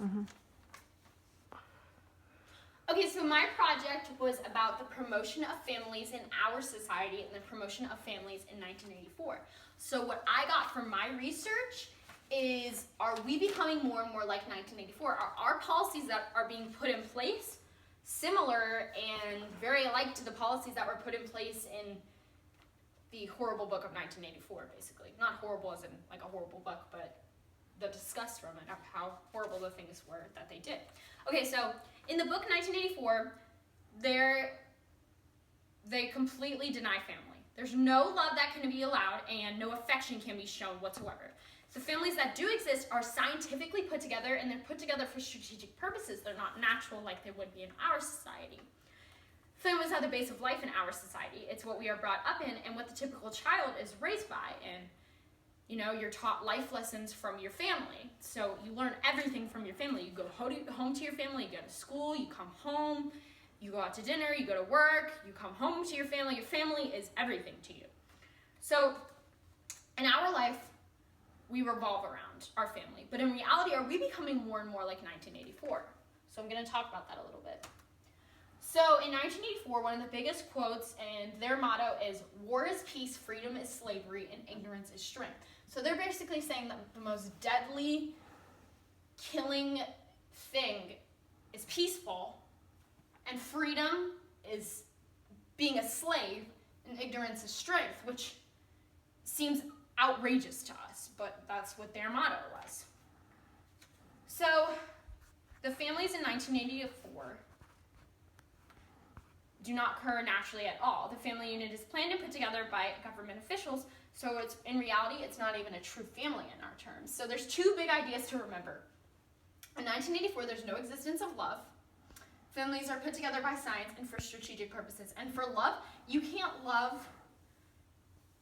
Mm-hmm. Okay, so my project was about the promotion of families in our society and the promotion of families in 1984. So what I got from my research is, are we becoming more and more like 1984? Are our policies that are being put in place similar and very alike to the policies that were put in place in the horrible book of 1984, basically? Not horrible as in like a horrible book, but the disgust from it, of how horrible the things were that they did. Okay, so in the book 1984, they completely deny family. There's no love that can be allowed and no affection can be shown whatsoever. The families that do exist are scientifically put together, and they're put together for strategic purposes. They're not natural like they would be in our society. Families are the base of life in our society. It's what we are brought up in and what the typical child is raised by. And you know, you're taught life lessons from your family. So you learn everything from your family. You go home to your family, you go to school, you come home, you go out to dinner, you go to work, you come home to your family. Your family is everything to you. So in our life, we revolve around our family. But in reality, are we becoming more and more like 1984? So I'm going to talk about that a little bit. So in 1984, one of the biggest quotes, and their motto is, "War is peace, freedom is slavery, and ignorance is strength." So they're basically saying that the most deadly, killing thing is peaceful, and freedom is being a slave, and ignorance is strength, which seems outrageous to us, but that's what their motto was. So the families in 1984 do not occur naturally at all. The family unit is planned and put together by government officials, so it's in reality, it's not even a true family in our terms. So there's two big ideas to remember. In 1984, there's no existence of love. Families are put together by science and for strategic purposes. And for love, you can't love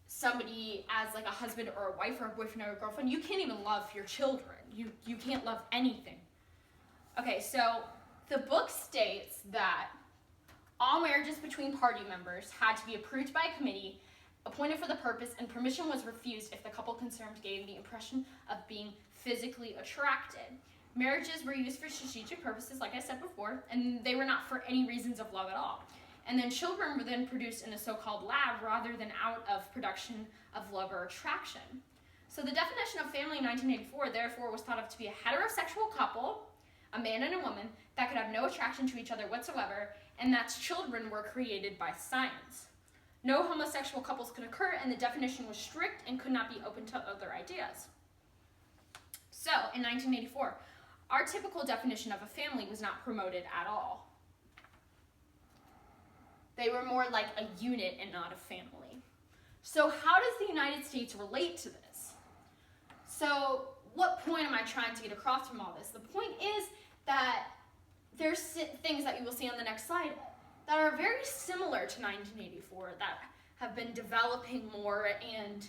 somebody as like a husband or a wife or a boyfriend or a girlfriend. You can't even love your children. You can't love anything. Okay, so the book states that all marriages between party members had to be approved by a committee appointed for the purpose, and permission was refused if the couple concerned gave the impression of being physically attracted. Marriages were used for strategic purposes, like I said before, and they were not for any reasons of love at all. And then children were then produced in a so-called lab rather than out of production of love or attraction. So the definition of family in 1984, therefore, was thought of to be a heterosexual couple, a man and a woman, that could have no attraction to each other whatsoever, and that children were created by science. No homosexual couples could occur, and the definition was strict and could not be open to other ideas. So, in 1984, our typical definition of a family was not promoted at all. They were more like a unit and not a family. So how does the United States relate to this? So what point am I trying to get across from all this? The point is that there's things that you will see on the next slide that are very similar to 1984 that have been developing more, and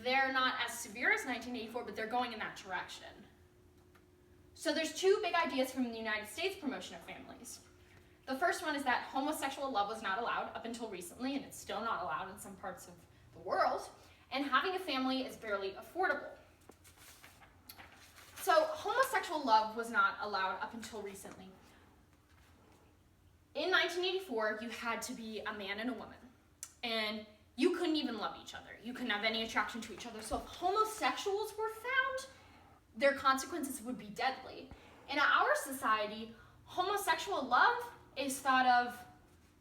they're not as severe as 1984, but they're going in that direction. So there's two big ideas from the United States promotion of families. The first one is that homosexual love was not allowed up until recently, and it's still not allowed in some parts of the world, and having a family is barely affordable. So homosexual love was not allowed up until recently. In 1984, you had to be a man and a woman, and you couldn't even love each other. You couldn't have any attraction to each other. So if homosexuals were found, their consequences would be deadly. In our society, homosexual love is thought of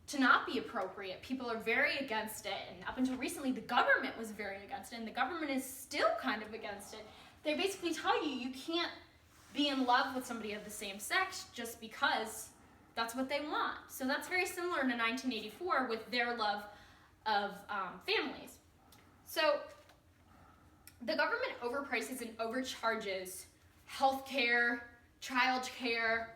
to not be appropriate. People are very against it, and up until recently, the government was very against it, and the government is still kind of against it. They basically tell you can't be in love with somebody of the same sex just because that's what they want. So that's very similar to 1984 with their love of families. So the government overprices and overcharges healthcare, childcare.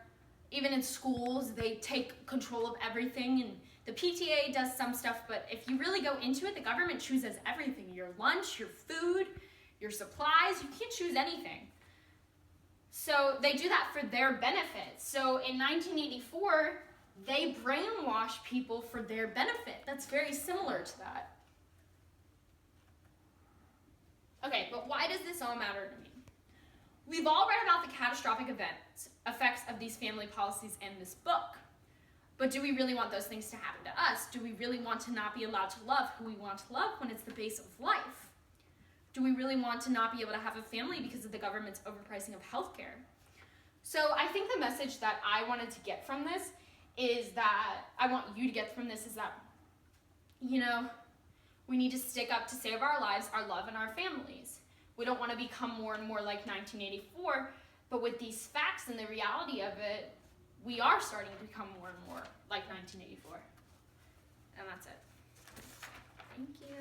Even in schools, they take control of everything, and the PTA does some stuff, but if you really go into it, the government chooses everything. Your lunch, your food, your supplies, you can't choose anything. So they do that for their benefit. So in 1984, they brainwash people for their benefit. That's very similar to that. Okay, but why does this all matter to me? We've all read about the catastrophic effects of these family policies in this book. But do we really want those things to happen to us? Do we really want to not be allowed to love who we want to love when it's the base of life? Do we really want to not be able to have a family because of the government's overpricing of healthcare? So I think the message that I wanted to get from this is that, I want you to get from this is that, you know, we need to stick up to save our lives, our love, and our families. We don't want to become more and more like 1984, but with these facts and the reality of it, we are starting to become more and more like 1984. And that's it. Thank you.